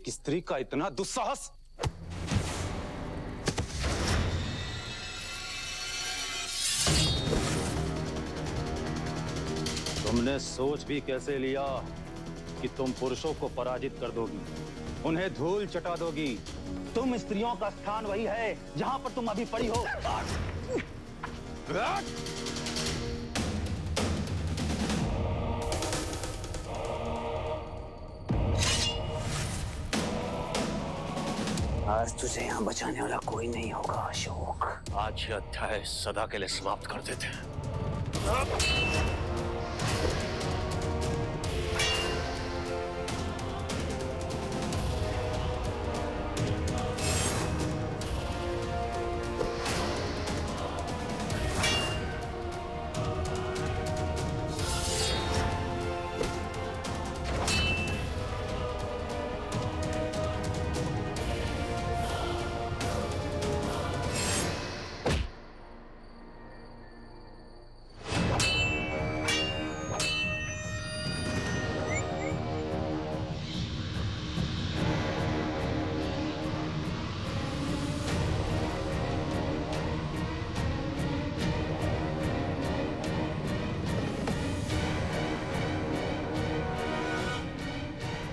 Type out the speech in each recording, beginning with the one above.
एक स्त्री का इतना दुस्साहस! तुमने सोच भी कैसे लिया कि तुम पुरुषों को पराजित कर दोगी, उन्हें धूल चटा दोगी? तुम स्त्रियों का स्थान वही है जहां पर तुम अभी पड़ी हो। आज तुझे यहाँ बचाने वाला कोई नहीं होगा अशोक। आज ये अध्याय सदा के लिए समाप्त कर देते हैं।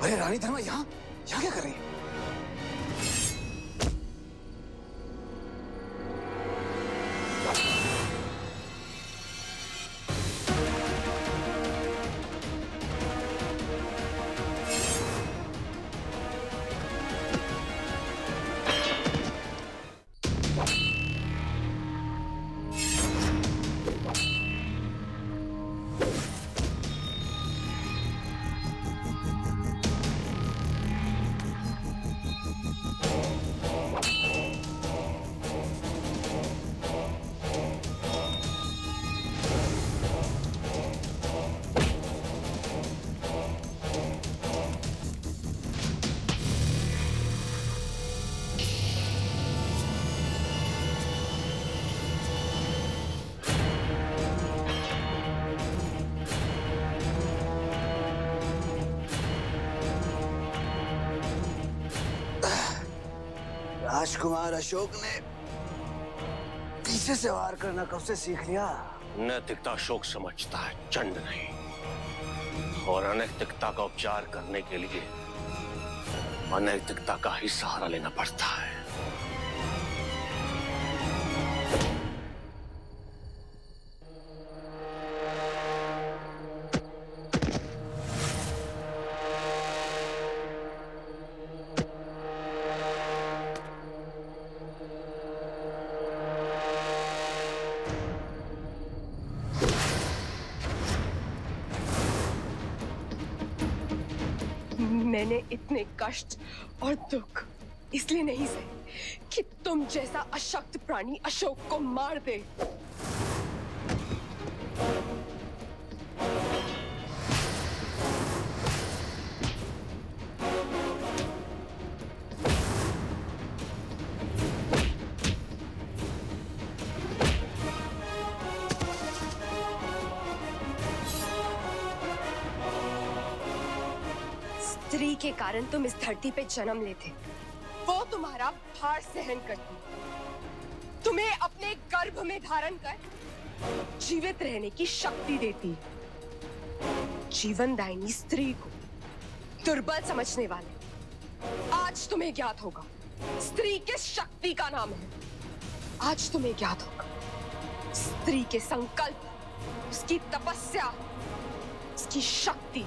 अरे रानी धर्मा यहाँ क्या कर रही है? राजकुमार अशोक ने पीछे से वार करना कब से सीख लिया? नैतिकता अशोक समझता है, चंड नहीं। और अनैतिकता का उपचार करने के लिए अनैतिकता का ही सहारा लेना पड़ता है। मैंने इतने कष्ट और दुख इसलिए नहीं सहे कि तुम जैसा अशक्त प्राणी अशोक को मार दे। स्त्री के कारण तुम इस धरती पे जन्म लेते, वो तुम्हारा भार सहन करती, तुम्हें अपने गर्भ में धारण कर जीवित रहने की शक्ति देती। जीवनदायिनी स्त्री को दुर्बल समझने वाले आज तुम्हें ज्ञात होगा स्त्री किस शक्ति का नाम है। आज तुम्हें ज्ञात होगा स्त्री के संकल्प, उसकी तपस्या, उसकी शक्ति।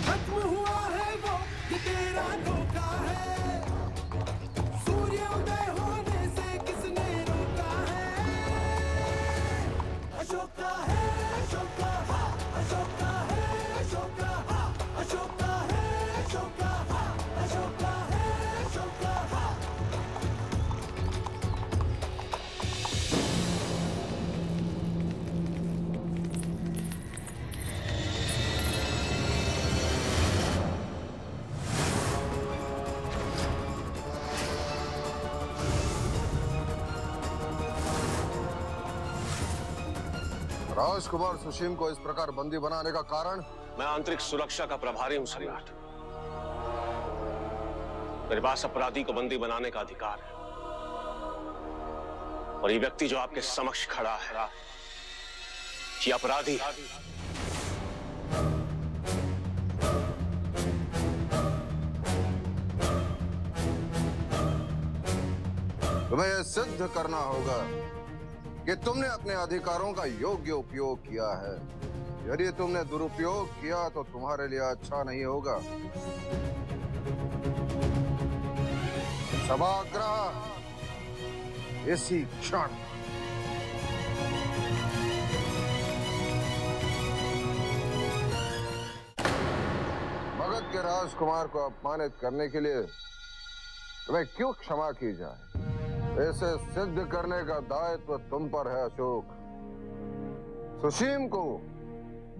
खत्म हुआ है वो कि तेरा धोखा है, सूर्य उदय होने से किसने रोका है? अशोका है, अशोका, अशोका है, अशोका। राजकुमार सुशीम को इस प्रकार बंदी बनाने का कारण? मैं आंतरिक सुरक्षा का प्रभारी हूं सम्राट। मेरे पास अपराधी को बंदी बनाने का अधिकार है। और ये व्यक्ति जो आपके समक्ष खड़ा है, ये अपराधी तुम्हें यह सिद्ध करना होगा कि तुमने अपने अधिकारों का योग्य उपयोग किया है। यदि तुमने दुरुपयोग किया तो तुम्हारे लिए अच्छा नहीं होगा। सभाग्रह इसी क्षण। मगध के राजकुमार को अपमानित करने के लिए तुम्हें क्यों क्षमा की जाए? इसे सिद्ध करने का दायित्व तुम पर है अशोक। सुशीम को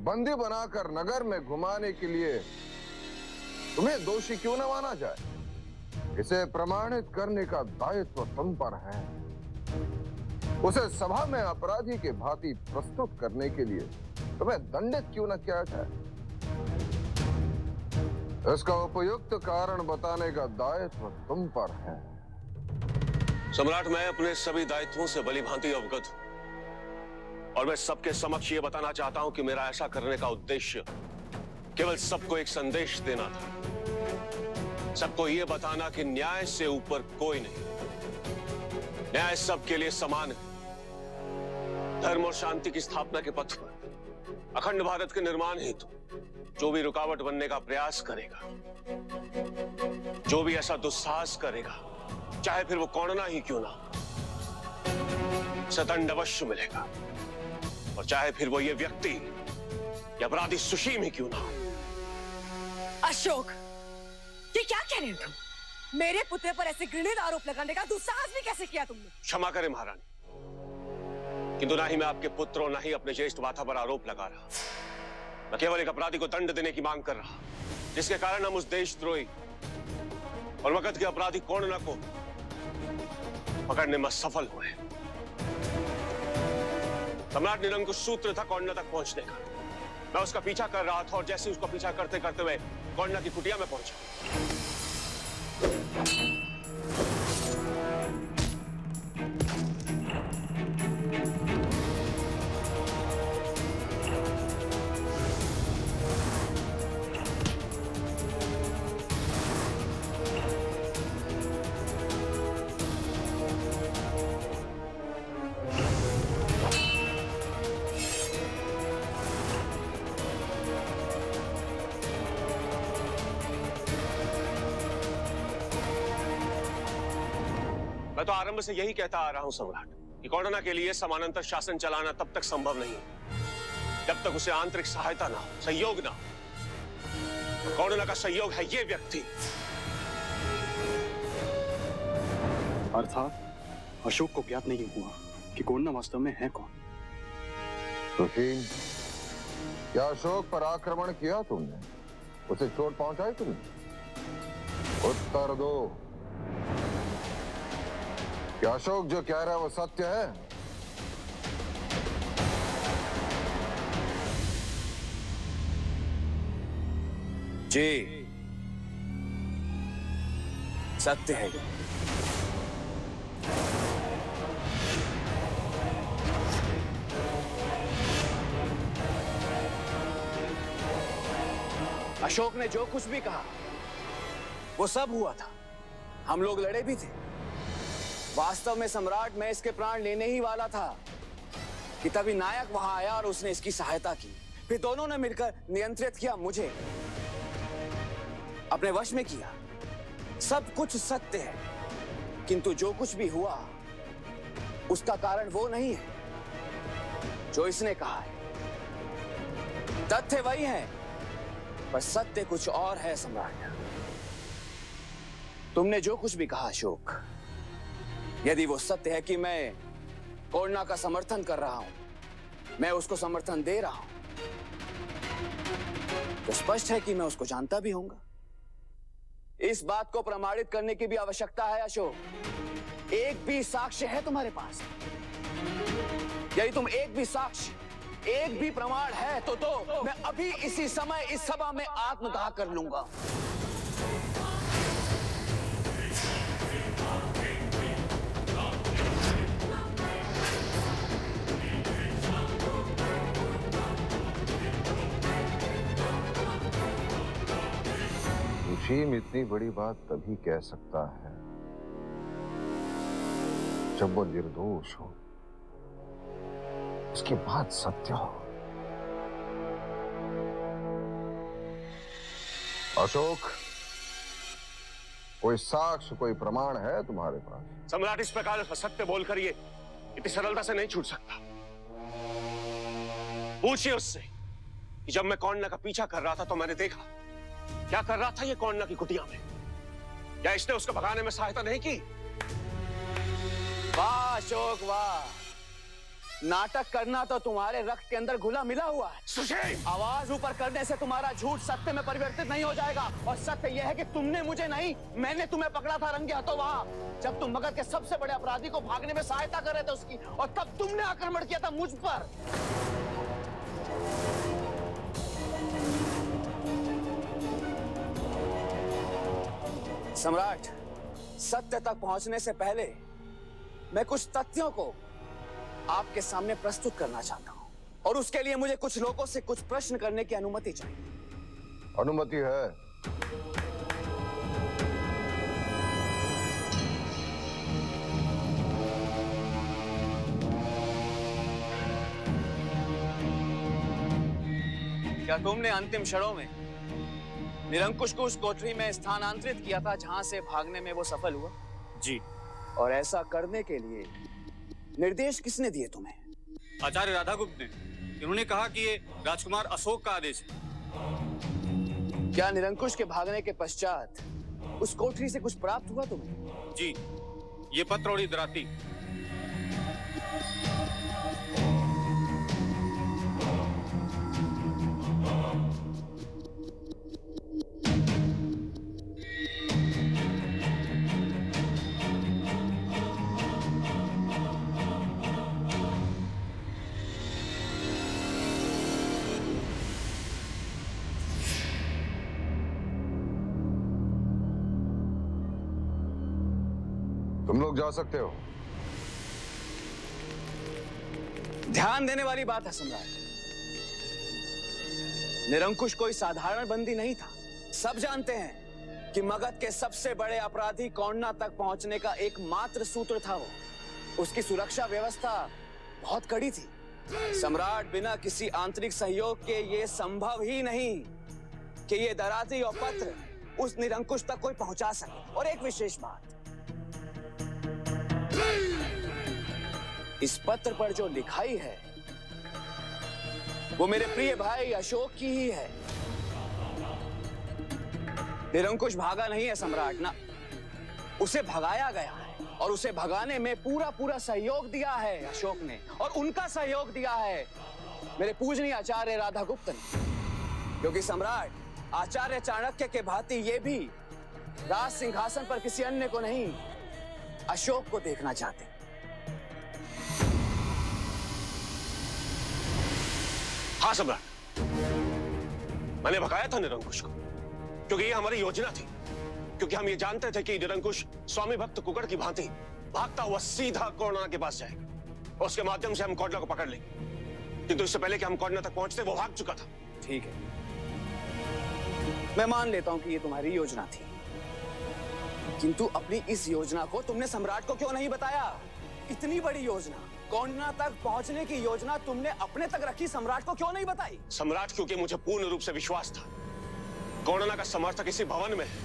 बंदी बनाकर नगर में घुमाने के लिए तुम्हें दोषी क्यों न माना जाए? इसे प्रमाणित करने का दायित्व तुम पर है। उसे सभा में अपराधी के भांति प्रस्तुत करने के लिए तुम्हें दंडित क्यों न किया जाए? इसका उपयुक्त कारण बताने का दायित्व तुम पर है। सम्राट, मैं अपने सभी दायित्वों से भलीभांति अवगत हूं और मैं सबके समक्ष ये बताना चाहता हूं कि मेरा ऐसा करने का उद्देश्य केवल सबको एक संदेश देना था। सबको ये बताना कि न्याय से ऊपर कोई नहीं। न्याय सबके लिए समान है। धर्म और शांति की स्थापना के पथ पर अखंड भारत के निर्माण हेतु जो भी रुकावट बनने का प्रयास करेगा, जो भी ऐसा दुस्साहस करेगा, चाहे फिर वो कौड़ना ही क्यों ना, सदंड अवश्य मिलेगा। और चाहे फिर वो ये व्यक्ति या अपराधी सुशीम ही क्यों ना। अशोक, ये क्या कह रहे हो तुम? मेरे पुत्र पर ऐसे घृणित आरोप लगाने का दुस्साहस भी कैसे किया तुमने? क्षमा करें महारानी, किंतु ना ही मैं आपके पुत्र और ना ही अपने ज्येष्ठ माता पर आरोप लगा रहा। मैं केवल एक अपराधी को दंड देने की मांग कर रहा, जिसके कारण हम उस देशद्रोही और मगध के अपराधी कौड़ना को पकड़ने में सफल हुए। सम्राट निरंकुश सूत्र था कौड़ना तक पहुंचने का। मैं उसका पीछा कर रहा था और जैसे उसका पीछा करते करते हुए कौड़ना की कुटिया में पहुंचा। मैं तो आरंभ से यही कहता आ रहा हूं सम्राट कि कौड़ना के लिए समानांतर शासन चलाना तब तक संभव नहीं है जब तक उसे आंतरिक सहायता ना हो, सहयोग ना हो। कौड़ना का सहयोग है ये व्यक्ति। अर्थात अशोक को ज्ञात नहीं हुआ कि कौड़ना वास्तव में है कौन। सुशीम, क्या अशोक पर आक्रमण किया तुमने? उसे चोट पहुंचाई तुमने? उत्तर दो। क्या अशोक जो कह रहा है वो सत्य है? जी, सत्य है। अशोक ने जो कुछ भी कहा वो सब हुआ था। हम लोग लड़े भी थे। वास्तव में सम्राट, मैं इसके प्राण लेने ही वाला था कि तभी नायक वहां आया और उसने इसकी सहायता की। फिर दोनों ने मिलकर नियंत्रित किया, मुझे अपने वश में किया। सब कुछ सत्य है, किंतु जो कुछ भी हुआ उसका कारण वो नहीं है जो इसने कहा है। तथ्य वही है, पर सत्य कुछ और है सम्राट। तुमने जो कुछ भी कहा अशोक, यदि वो सत्य है कि मैं कौड़ना का समर्थन कर रहा हूं, मैं उसको समर्थन दे रहा हूं, तो स्पष्ट है कि मैं उसको जानता भी होऊंगा। इस बात को प्रमाणित करने की भी आवश्यकता है अशोक। एक भी साक्ष्य है तुम्हारे पास? यदि तुम एक भी साक्ष्य एक भी प्रमाण है तो मैं अभी इसी समय इस सभा में आत्मदाह कर लूंगा। सुशीम इतनी बड़ी बात तभी कह सकता है जब वो निर्दोष हो, उसकी बात सत्य हो। अशोक, कोई साक्ष्य, कोई प्रमाण है तुम्हारे पास? सम्राट, इस प्रकार सत्य बोलकर ये इतनी सरलता से नहीं छूट सकता। पूछिए उससे कि जब मैं कौंडना का पीछा कर रहा था तो मैंने देखा क्या कर रहा था ये कौंडना की कुटिया में। क्या इसने उसको भगाने में सहायता नहीं की? वाह अशोक वाह, नाटक करना तो तुम्हारे रक्त के अंदर घुला मिला हुआ है। सुशील! आवाज ऊपर करने से तुम्हारा झूठ सत्य में परिवर्तित नहीं हो जाएगा। और सत्य यह है कि तुमने मुझे नहीं, मैंने तुम्हें पकड़ा था रंगे हाथों वहां जब तुम मगध के सबसे बड़े अपराधी को भागने में सहायता कर रहे थे उसकी, और तब तुमने आक्रमण किया था मुझ पर। सम्राट, सत्य तक पहुंचने से पहले मैं कुछ तथ्यों को आपके सामने प्रस्तुत करना चाहता हूं, और उसके लिए मुझे कुछ लोगों से कुछ प्रश्न करने की अनुमति चाहिए। अनुमति है। क्या तुमने अंतिम क्षणों में निरंकुश को उस कोठरी में स्थानांतरित किया था जहां से भागने में वो सफल हुआ? जी। और ऐसा करने के लिए निर्देश किसने दिए तुम्हें? आचार्य राधागुप्त ने। इन्होंने कहा कि ये राजकुमार अशोक का आदेश है। क्या निरंकुश के भागने के पश्चात उस कोठरी से कुछ प्राप्त हुआ तुम्हें? जी, ये पत्र और ये दराती। तुम लोग जा सकते हो। ध्यान देने वाली बात है सम्राट, निरंकुश कोई साधारण बंदी नहीं था। सब जानते हैं कि मगध के सबसे बड़े अपराधी कौंडना तक पहुंचने का एकमात्र सूत्र था वो। उसकी सुरक्षा व्यवस्था बहुत कड़ी थी। सम्राट, बिना किसी आंतरिक सहयोग के ये संभव ही नहीं कि ये दराती और पत्र उस निरंकुश तक कोई पहुंचा सके। और एक विशेष बात, इस पत्र पर जो लिखाई है वो मेरे प्रिय भाई अशोक की ही है। निरंकुश भागा नहीं है सम्राट, ना, उसे भगाया गया है। और उसे भगाने में पूरा सहयोग दिया है अशोक ने, और उनका सहयोग दिया है मेरे पूजनीय आचार्य राधागुप्त ने। क्योंकि सम्राट, आचार्य चाणक्य के भांति ये भी राज सिंहासन पर किसी अन्य को नहीं, अशोक को देखना चाहते। हाँ सम्राट, मैंने भगाया था निरंकुश को क्योंकि ये हमारी योजना थी। क्योंकि हम ये जानते थे कि निरंकुश स्वामी भक्त कुकड़ की भांति भागता हुआ सीधा कौंडना के पास जाएगा और उसके माध्यम से हम कौंडना को पकड़ लेंगे। किंतु इससे पहले कि हम कौंडना तक पहुंचते वो भाग चुका था। ठीक है, मैं मान लेता हूं कि ये तुम्हारी योजना थी, किंतु अपनी इस योजना को तुमने सम्राट को क्यों नहीं बताया? इतनी बड़ी योजना, कौंडना तक पहुंचने की योजना तुमने अपने तक रखी, सम्राट को क्यों नहीं बताई? सम्राट, क्योंकि मुझे पूर्ण रूप से विश्वास था कौंडना का समर्थक इसी भवन में है,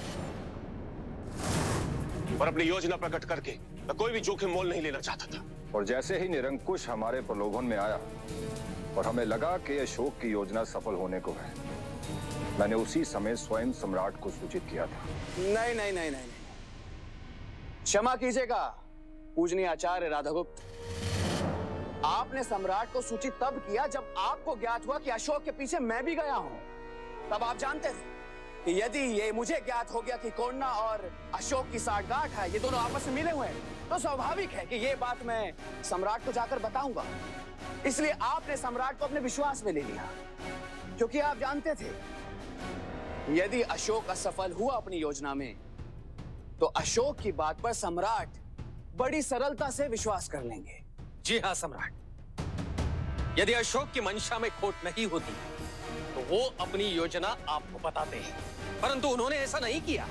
और अपनी योजना प्रकट करके मैं कोई भी जोखिम मोल नहीं लेना चाहता था। और जैसे ही निरंकुश हमारे प्रलोभन में आया और हमें लगा कि अशोक की योजना सफल होने को है, मैंने उसी समय स्वयं सम्राट को सूचित किया था। नहीं नहीं नहीं नहीं, क्षमा कीजिएगा पूजनीय आचार्य राधागुप्त, आपने सम्राट को सूचित तब किया जब आपको ज्ञात हुआ कि अशोक के पीछे मैं भी गया हूं। तब आप जानते थे कि यदि ये मुझे ज्ञात हो गया कि कोन्ना और अशोक की साठगांठ है, ये दोनों आपस में मिले हुए हैं, तो स्वाभाविक है कि ये बात मैं सम्राट को जाकर बताऊंगा। इसलिए आपने सम्राट को अपने विश्वास में ले लिया, क्योंकि आप जानते थे यदि अशोक असफल हुआ अपनी योजना में, तो अशोक की बात पर सम्राट बड़ी सरलता से विश्वास कर लेंगे। जी हाँ सम्राट, यदि अशोक की मंशा में खोट नहीं होती तो वो अपनी योजना आपको बताते हैं, परंतु उन्होंने ऐसा नहीं किया।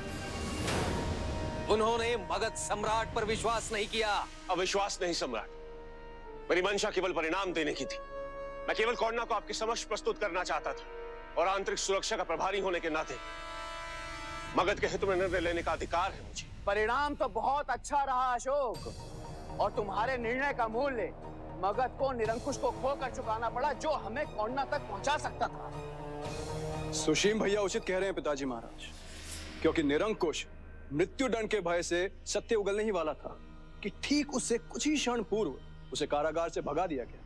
उन्होंने मगध सम्राट पर विश्वास नहीं किया। अविश्वास नहीं सम्राट, मेरी मंशा केवल परिणाम देने की थी। मैं केवल कोन्ना को आपके समक्ष प्रस्तुत करना चाहता था, और आंतरिक सुरक्षा का प्रभारी होने के नाते मगध के हित में निर्णय लेने का अधिकार है मुझे। परिणाम तो बहुत अच्छा रहा अशोक, और तुम्हारे निर्णय का मूल्य मगध को निरंकुश को खोकर चुकाना पड़ा, जो हमें कोन्ना तक पहुंचा सकता था। सुशीम भैया उचित कह रहे हैं पिताजी महाराज, क्योंकि निरंकुश मृत्यु दंड के भय से सत्य उगलने ही वाला था कि ठीक उससे कुछ ही क्षण पूर्व उसे कारागार से भगा दिया गया।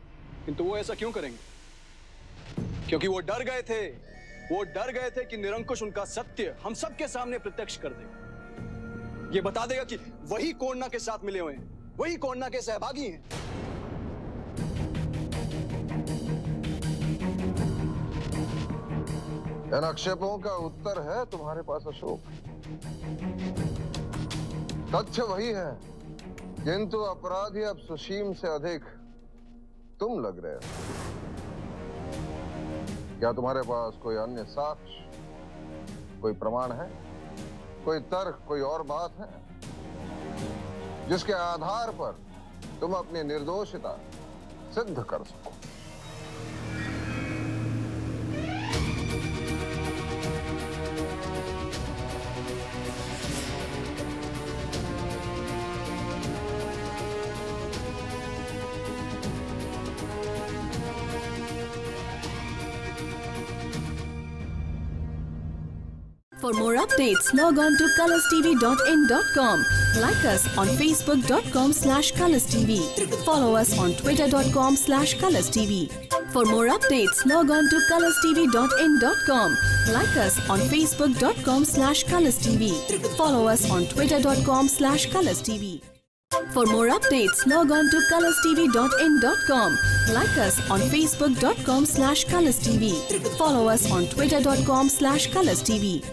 किंतु वो ऐसा क्यों करेंगे? क्योंकि वो डर गए थे कि निरंकुश उनका सत्य हम सबके सामने प्रत्यक्ष कर देगा। ये बता देगा कि वही कोन्ना के साथ मिले हुए हैं, वही कोन्ना के सहभागी हैं। इन आक्षेपों का उत्तर है तुम्हारे पास अशोक। तथ्य वही है, किंतु अपराधी अब सुशीम से अधिक तुम लग रहे हो। क्या तुम्हारे पास कोई अन्य साक्ष्य, कोई प्रमाण है, कोई तर्क, कोई और बात है जिसके आधार पर तुम अपनी निर्दोषिता सिद्ध कर सको? For more updates, log on to colorstv.in.com. Like us on facebook.com/colorstv. Follow us on twitter.com/colorstv. For more updates, log on to colorstv.in.com. Like us on facebook.com/colorstv. Follow us on twitter.com/colorstv. For more updates, log on to colorstv.in.com. Like us on facebook.com/colorstv. Follow us on twitter.com/colorstv.